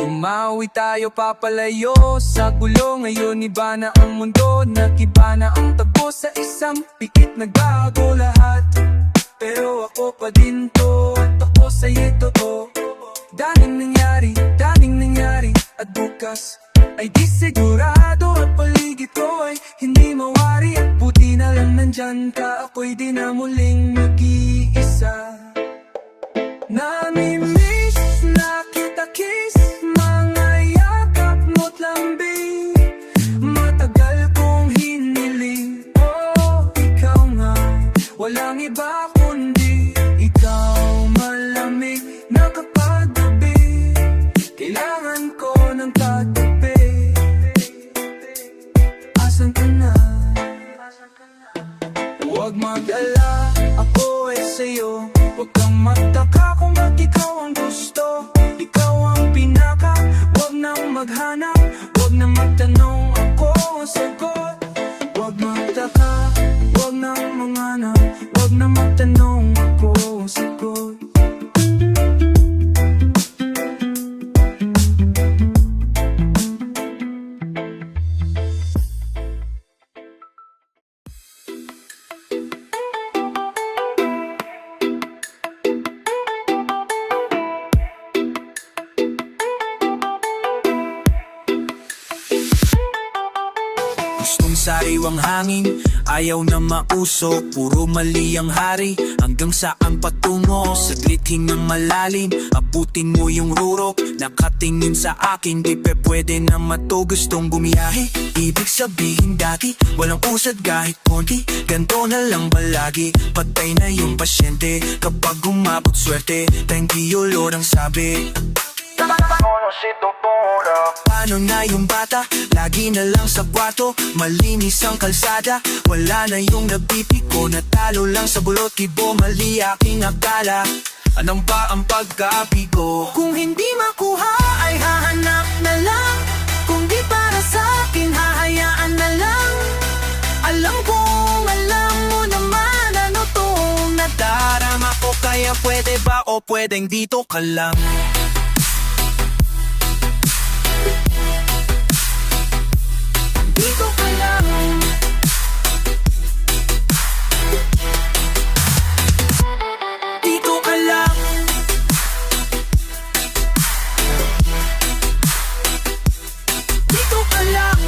Umawi tayo papalayo sa gulo. Ngayon iba na ang mundo, nagiba na ang tagpo. Sa isang pikit nagbago lahat, pero ako pa din to at ako sa'yo totoo. Daming nangyari at bukas ay di sigurado. At paligid ko ay hindi mawari. At buti na lang nandyan ka, ako'y di na muling mag-iisa. Namimiss na kita kiss, mga yakap mo't lambing. Matagal kong hiniling, oh ikaw nga, walang iba kundi ikaw. Malamig na kapag gabi, kailangan ko ng katabi. Asan ka na? Huwag mag-ala, ako ay sa'yo. Huwag kang magtaka kung ba't ikaw ang gusto. Ikaw ang pinaka, huwag nang maghanap. Huwag nang magtanong, ako ang sagot. Huwag magtaka, huwag nang maghanap. Huwag nang magtanong, ako ang sagot. Gustong sariwang hangin. Ayaw na mausok, puro mali ang hari. Hanggang saan patungo, saglit hingang malalim. Abutin mo yung rurok, nakatingin sa akin. Di pe pwede na mato, gustong bumiyahe. Ibig sabihin dati, walang usad kahit konti. Ganto na lang balagi, patay na yung pasyente. Kapag umabot swerte, thank you Lord ang sabi. Paano na yung bata? Lagi na lang sa kwarto, malinis ang kalsada. Wala na yung nabibiko, natalo lang sa bulot. Kibo, mali aking akala. Anong ba ang pagkabigo? Kung hindi makuha ay hahanap na lang. Kung di para sa akin, hahayaan na lang. Alam kong alam mo naman ano tong nadarama ko. Kaya pwede ba o pwedeng dito ka lang? Dito ka lang. Dito ka lang. Dito ka lang.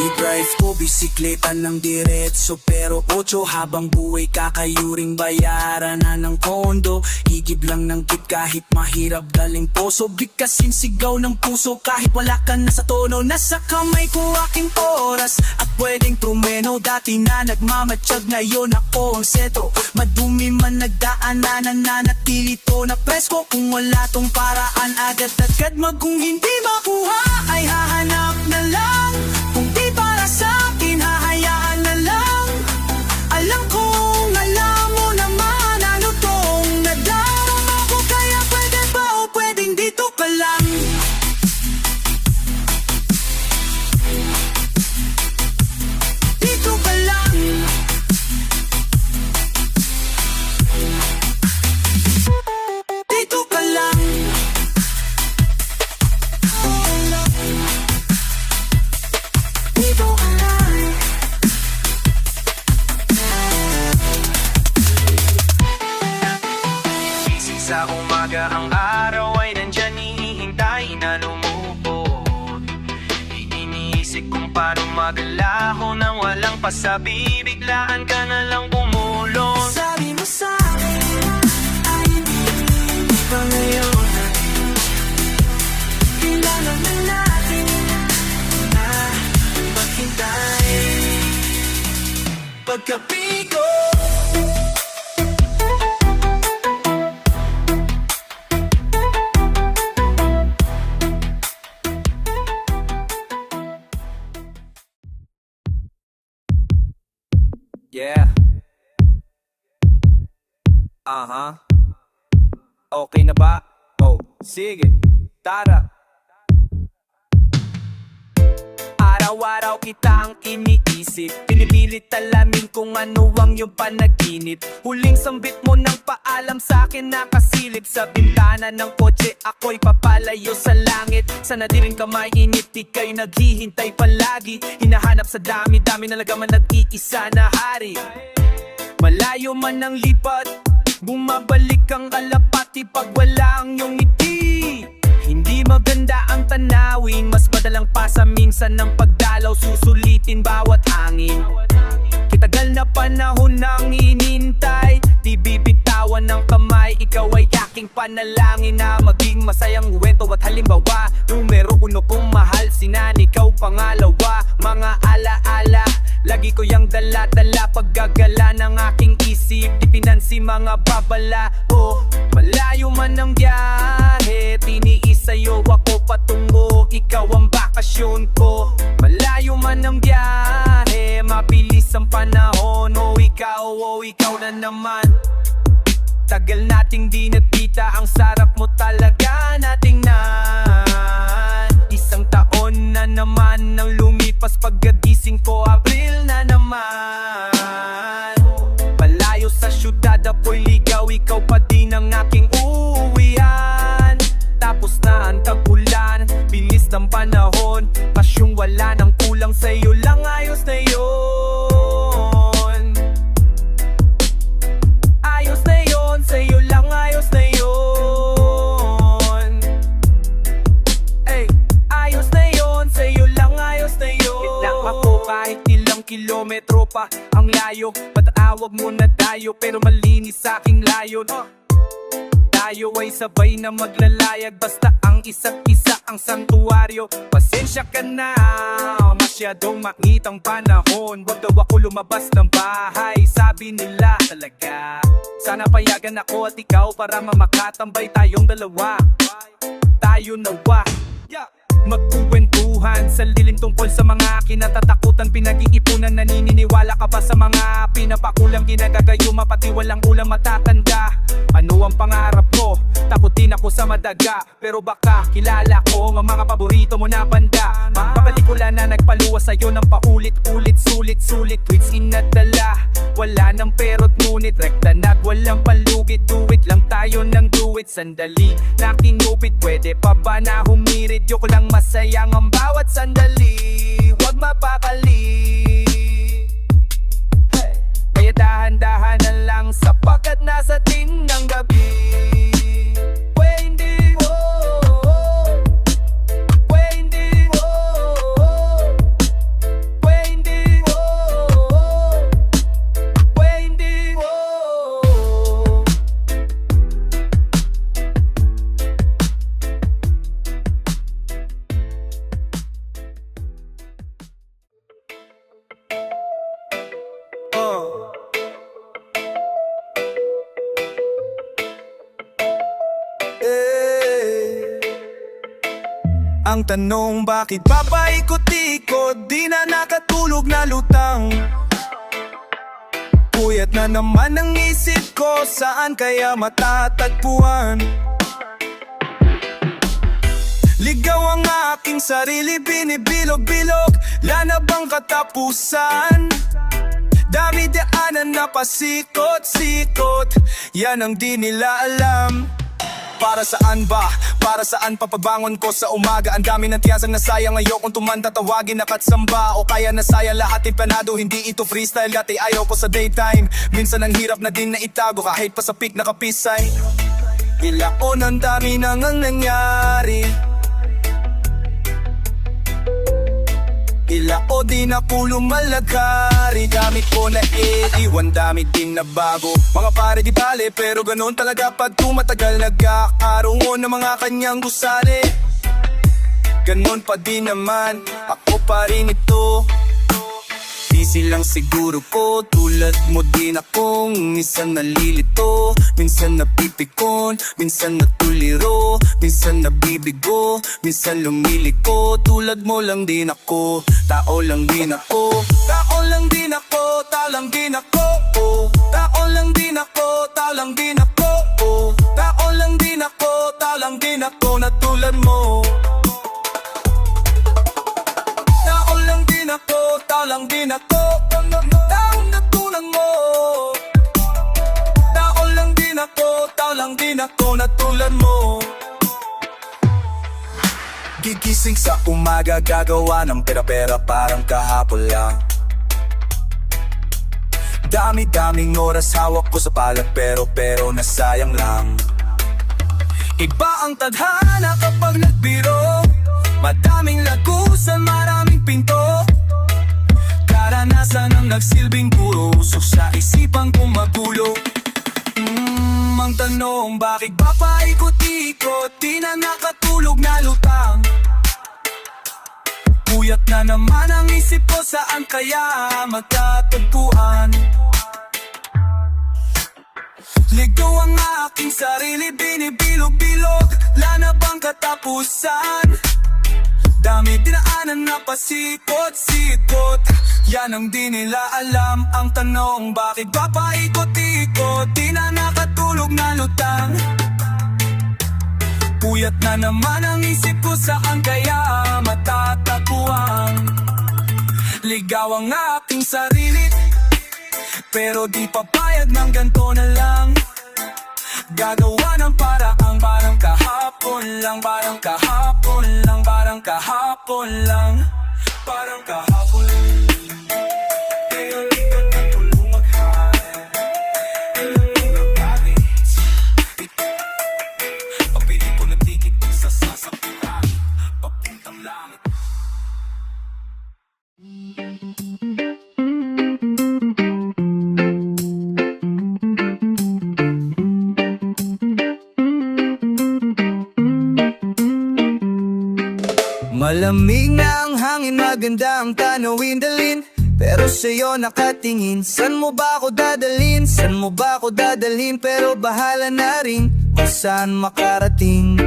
I-drive ko bisikleta ng diretso pero 8 habang buhay kakayuring bayaran na ng kondo. Higib lang ng kit kahit mahirap daling poso. Bigkasin sigaw ng puso kahit wala ka na sa tono. Nasa kamay ko aking oras at pwedeng trumeno. Dati na nagmamatsyag, ngayon ako ang sentro. Madumi man nagdaan na nananatili to na presko. Kung wala tong paraan agad-agad kung hindi makuha ay hahanap na lang. Kung di para sa akin, hahayaan na lang. Alam kong alam mo naman ano tong nadarama ko. Kaya pwede ba o pwedeng dito ka lang? Dito ka lang. Dito ka lang. Dito ka lang. Isip sa umaga ang araw ay nandyan, hihintay na lumubog. Iniisip kung paano magalaho nang walang pasabi. Biglaan ka na lang bumulong. Sabi mo sa akin ay hindi pa ngayon. Kailangan na natin na maghintay. Pagkabigo Yeah. Okay na ba? Oh, sige. Tara. Araw-araw kitang iniisip, pinipilit alamin kung ano ang iyong panaginip. Huling sambit mo ng paalam sa akin, nakasilip sa bintana ng kotse. Ako'y papalayo sa langit, sana di rin ka mainip. Di kayo naghihintay palagi, hinahanap sa dami-dami na lagaman nag-iisa na hari. Malayo man ang lipat, bumabalik ang kalapati pag wala ang iyong ngiti. Hindi maganda ang tanawin, mas madalang pasa minsan ng pagdalaw. Susulitin bawat hangin. Kitagal na panahon nang inintay, di bibitawan ng kamay. Ikaw ay aking panalangin na maging masayang uwento at halimbawa. Numero 1 kong mahal, sinan ikaw pangalawa. Mga alaala, lagi ko yang dala-dala. Paggagala ng aking isip, di pinansi mga babala. Oh, malayo man ang biyahe, tiniis sa'yo ako patungo. Ikaw ang bakasyon ko. Malayo man ang biyahe, mabilis ang panahon. Oh ikaw na naman. Tagal nating di nagkita, ang sarap mo talaga natingnan. Isang taon na naman nang lumipas, pagkagising ko Abril na naman. Palayo sa syudad ako'y ligaw, ikaw pa din ang aking uuwian. Tapos na ang tag-ulan, bilis ng panahon, pasyong wala nang kulang, sa'yo lang ayos na yun. Ayos na yun, sa'yo lang ayos na yun. kahit ilang kilometro pa ang layo. Patawag mo na tayo pero malinis sa aking layon. Tayo ay sabay na maglalayag, basta ang isa't isa ang santuwaryo. Pasensya ka na, masyadong makitang panahon. Wag daw ako lumabas ng bahay, sabi nila talaga. Sana payagan ako at ikaw para mamakatambay tayong dalawa. Tayo nawa magkukwentuhan sa lilim tungkol sa mga kinatatakutan, pinag-iipunan. Naniniwala ka pa sa mga pinapakulang ginagagayuma, pati walang ulam matatanda. Ano ang pangarap mo? Takutin ako sa madaga, pero baka kilala ko ang mga paborito mo na banda. Magpapalikula na nagpaluwa sa'yo ng paulit-ulit, sulit-sulit. Tweets inadala, wala nang perot ngunit rekta na walang palugit. Do it lang tayo ng do it. Sandali na kinupit, pwede pa ba na humirit? Yoko lang masayang ang bawat sandali, huwag mapakali. Kaya dahan-dahan na lang sapagkat nasa tin ng gabi. Pwede, pwede, pwede, pwede. Ang tanong, bakit pa paikot-ikot? Di na nakatulog na lutang. Puyat na naman ang isip ko, saan kaya matatagpuan? Ligaw ang aking sarili, binibilog-bilog. Wala na bang katapusan? Dami daanan na pasikot-sikot, yan ang di nila alam. Para saan ba? Para saan papabangon ko sa umaga? Ang dami ng tiyasang nasayang, ayokong tumanda, tawagin na katsamba. O kaya nasaya lahat planado, hindi ito freestyle. Dati ayaw ko sa daytime, minsan ang hirap na din na itago kahit pa sa peak nakapisay. Ilaon ang dami nang ang nangyari. Ilao din ako lumalagari, damit ko na iiwan, damit din na bago. Mga pare di bale, pero ganun talaga pag tumatagal. Nagkakaroon ng mga kanyang gusali. Ganun pa din naman, ako pa rin ito. Di silang siguro ko, tulad mo din akong minsan nalilito, minsan napipikon, minsan natuliro, minsan nabibigo, minsan lumiliko. Tulad mo lang din ako, tao lang din ako. Tao lang din ako, tao lang din ako. Tao lang din ako, tao lang din ako. Tao lang din ako, tao lang din ako na tulad mo. Tao lang din ako, tao lang din ako. Taong natulang mo. Tao lang din ako, tao lang din ako na tulad mo. Gigising sa umaga, gagawa ng pera-pera parang kahapon lang. Dami-daming oras hawak ko sa palad, pero nasayang lang. Iba ang tadhana kapag nagbiro, madaming lagusan, maraming pinto. Karanasan ang nagsilbing puro usok sa isipan kong magulo. Ang tanong, bakit ba paikot-ikot? Di na nakatulog na lutang. Puyat na naman ang isip ko, saan kaya magtatagpuan? Ligaw ang aking sarili, binibilog-bilog. Wala na bang katapusan? Dami dinaanan na pasikot-sikot, yan ang di nila alam. Ang tanong, bakit ba paikot-ikot? Di na nakatulog na lutang. Puyat na naman ang isip ko, saan kaya matatagpuan? Ligaw ang aking sarili, pero di papayag ng ganto na lang. Gagawa ng paraang parang kahapon lang, parang kahapon lang, parang kahapon lang, parang kahapon lang. Kaya likat ng tulungan kain, ilang nagkari. Pabili ko ng ticket sa sasapuran, papuntang langit. Malamig na ang hangin, maganda ang tanawin dalin, pero sa'yo nakatingin. San mo ba ako dadalhin? San mo ba ako dadalhin? Pero bahala na rin kung saan makarating.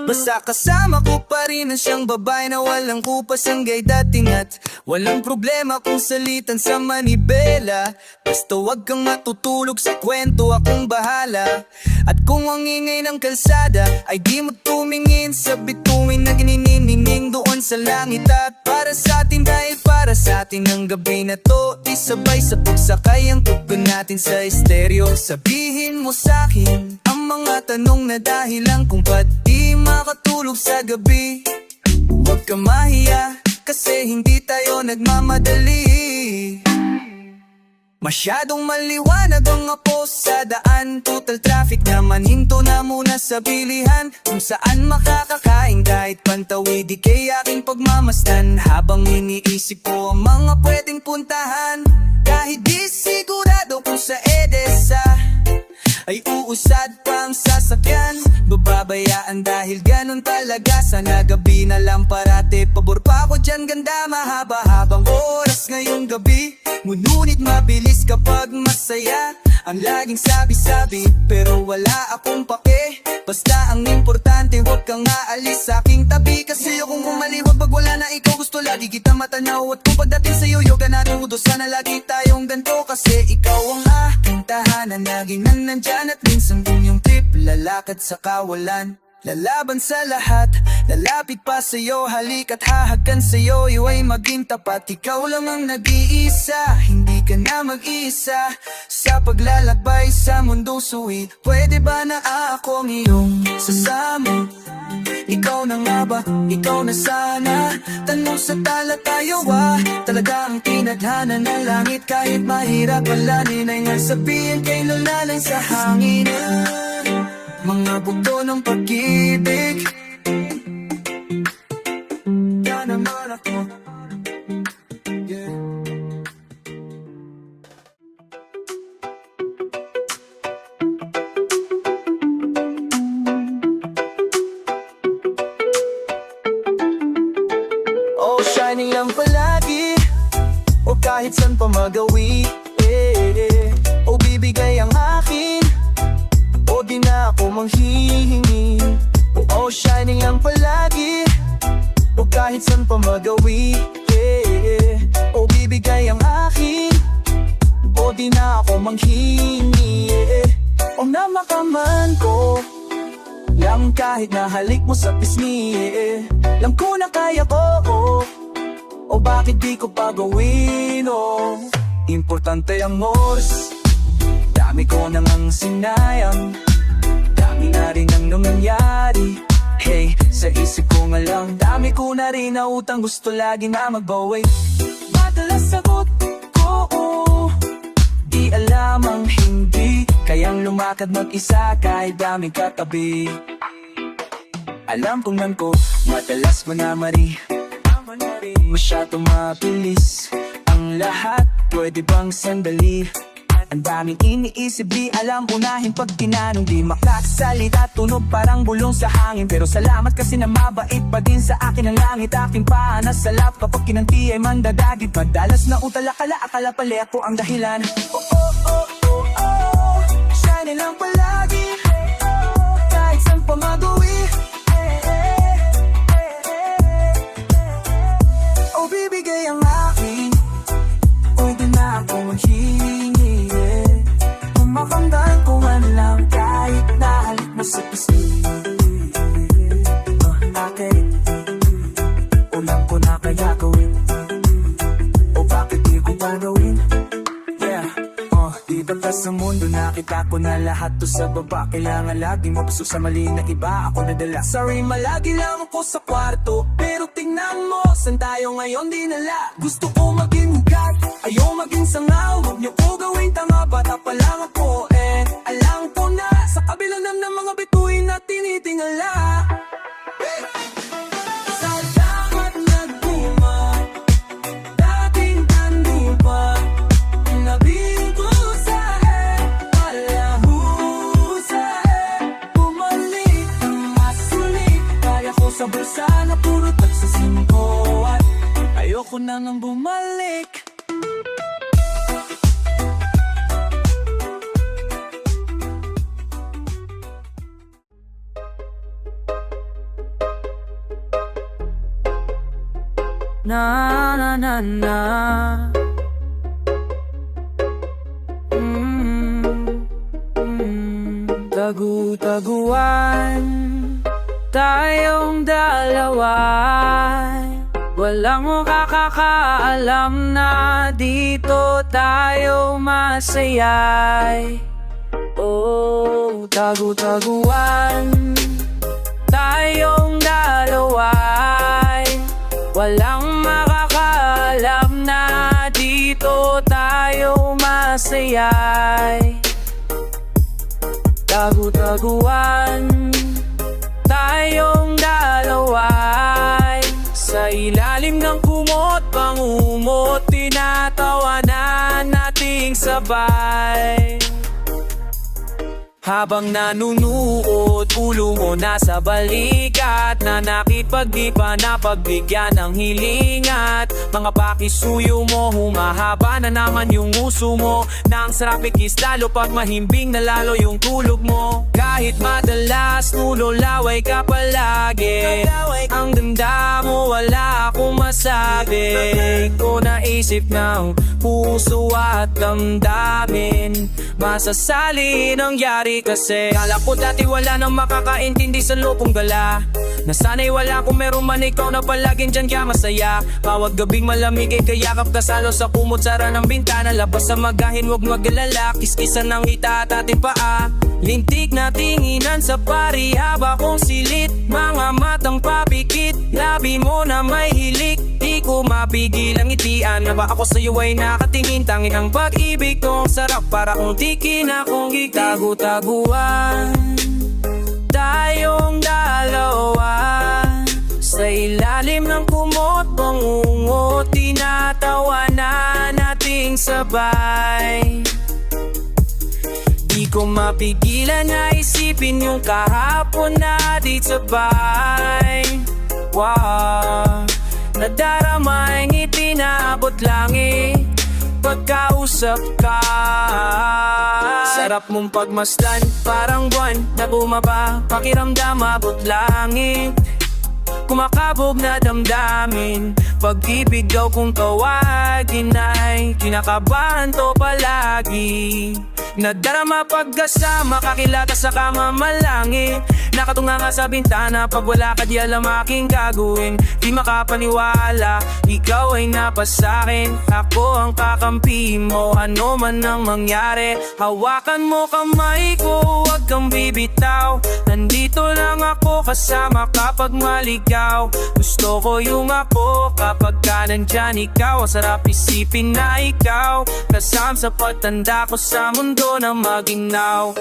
Basta kasama ko pa rin ang siyang babae na walang kupas ang gay dating. At walang problema kung salitan sa manibela. Basta wag kang matutulog sa kwento, akong bahala. At kung ang ingay ng kalsada ay di mo tumingin sa bituin na gininining doon sa langit. At para sa atin, dahil para sa atin ang gabi na to, isabay sa pagsakay ang tugon natin sa estéreo. Sabihin mo sa'kin ang mga tanong na dahilan kung ba't di makatulog sa gabi. Huwag ka mahiya kasi hindi tayo nagmamadali. Masyadong maliwanag ang apo sa daan, total traffic naman, hinto na muna sa bilihan kung saan makakakain kahit pantawid di kay aking pagmamasdan. Habang iniisip ko ang mga pwedeng puntahan, kahit di sigurado kung sa EDSA ay uusad pa ang sasakyan. Bababayaan dahil ganun talaga, sana gabi na lang parate. Pabor pa ako dyan, ganda mahaba-habang oras ngayong gabi. Ngunit mabilis kapag masaya ang laging sabi-sabi, pero wala akong pake. Basta ang importante, huwag kang aalis sa aking tabi. Kasi akong kumaliwag pag wala na ikaw, gusto lagi kita matanaw. At kung pagdating sa'yo, yoga na tudo, sana lagi tayong ganito. Kasi ikaw ang aking tahanan, laging nandyan. At minsan din yung trip, lalakad sa kawalan. Lalaban sa lahat, lalapit pa sa'yo, halik at hahagkan sa'yo, iway maging tapat. Ikaw lang ang nag-iisa, hindi ka na mag-iisa sa paglalakbay sa mundong suwi. Pwede ba na ako ang iyong sasama? Ikaw na nga ba? Ikaw na sana? Tanong sa tala tayo talaga ang tinadhana ng langit. Kahit mahirap alanin ay nga sabihin kay lalalang sa hangin. Mga bugto ng pag-ibig, yan naman ako. Yeah. Oh, shining lang palagi, o kahit saan pa magawi. O bibigay ang akin, o di na ako manghihingi. Oh, shining lang palagi, o kahit saan pa magawi. O bibigay ang akin, o di na ako manghihingi. O namakaman ko lang kahit nahalik mo sa pisngi. Alam ko na kaya ko, o bakit di ko pa gawin. Importante ang oras, dami ko nang sinayang, dami na rin ang nangyari. Hey, sa isip ko nga lang, dami ko na rin na utang, gusto lagi na magbawi. Madalas sagot ko, di alam ang hindi, kayang lumakad mag-isa kahit daming katabi. Alam kong nan ko, madalas manamari, masyadong mabilis ang lahat, pwede bang sandali? Ang daming iniisip, di alam unahin pag tinanong. Di makasalita, tunog parang bulong sa hangin. Pero salamat kasi na mabait pa din sa akin ang langit. Aking paanas sa lap kapag kinanti ay mandadagit. Madalas na utalakala, akala pala ako ang dahilan. Shining lang palagi, kahit saan pa magawi. O bibigay ang akin, o di na ako maghihingi. Makamdaan ko man lang kahit nahalik mo sa pisngi. Bakit? Ulam ko na kaya gawin, o bakit di ko pa gawin? Yeah, di ba ka sa mundo nakita ko na lahat to sa baba. Kailangan lagi mo puso sa mali na iba ako nadala. Sorry, malagi lang ako sa kwarto, pero tingnan mo, saan tayo ngayon dinala. Gusto ko maging hugat, ayaw maging sangaw. Huwag niyo ko gawin tanga, bata pa lang ako. Alam ko na, sa kabila ng mga bituin na tinitingala. Salamat nagbuma, dating tando pa. Nabing ko sa palahusa. Bumalik ang masulit, kaya ko sa bulsa na puro tagsasin ko. ayoko na nang bumalik. Na na na na Tagu-taguan tayong dalawa, walang makakaalam na dito tayo masayay. Oh, tagu-taguan tayong dalawa, walang makakaalam na dito tayo masayay. Tagu-taguan tayong dalawa, sa ilalim ng kumot, pangumot, tinatawanan nating sabay. Habang nanunuot, ulo mo nasa balikat, na nakipag di pa napagbigyan ng hilingat. Mga pakisuyo mo, humahaba na naman yung uso mo. Nang sarap ikis lalo pag mahimbing na lalo yung tulog mo. Kahit madalas nulolaway ka palagi, ang ganda mo wala akong masabi. Ko naisip ng puso at damdamin, masasali nangyari kasi kala ko dati wala nang makakaintindi sa lupong gala. Nasanay wala kung meron man ikaw na palaging dyan kaya masaya. Bawat gabing malamig ay kayakap kasalo sa kumot, sara ng bintana, labas sa magahin wag magalala. Kiskisan ng hita at ating paa, lintik na tinginan sa pari, haba kong silit, mga matang papikit, labi mo na may hilik. Di ko mapigil ang ngitian, na ba ako sa'yo ay nakatingin. Tangin ang pag-ibig kong sarap, para kong tikin akong gitagu-taguan tayong dalawa, sa ilalim ng kumot, pangungot, tinatawanan nating sabay. Di ko mapigilan na isipin yung kahapon natin sabay. Wow, nadarama ang ngiti na abot langit pagkausap ka. Sarap mong pagmasdan, parang buwan na bumaba, pakiramdam abot langit, kumakabog na damdamin. Pag-ibig daw kung tawagin ay kinakabahan to palagi. Nadarama pagkasama, kakilata sa kama malangit, nakatunga nga sa bintana, pag wala ka di alam aking gagawin. Di makapaniwala, ikaw ay napasakin, ako ang kakampi mo, ano man ang mangyari. Hawakan mo kamay ko, huwag kang bibitaw, nandito lang ako kasama kapag maligaw. Gusto ko yung ako kapag ka nandyan ikaw, ang sarap isipin na ikaw kasama sa pagtanda ko sa mundo na maging now.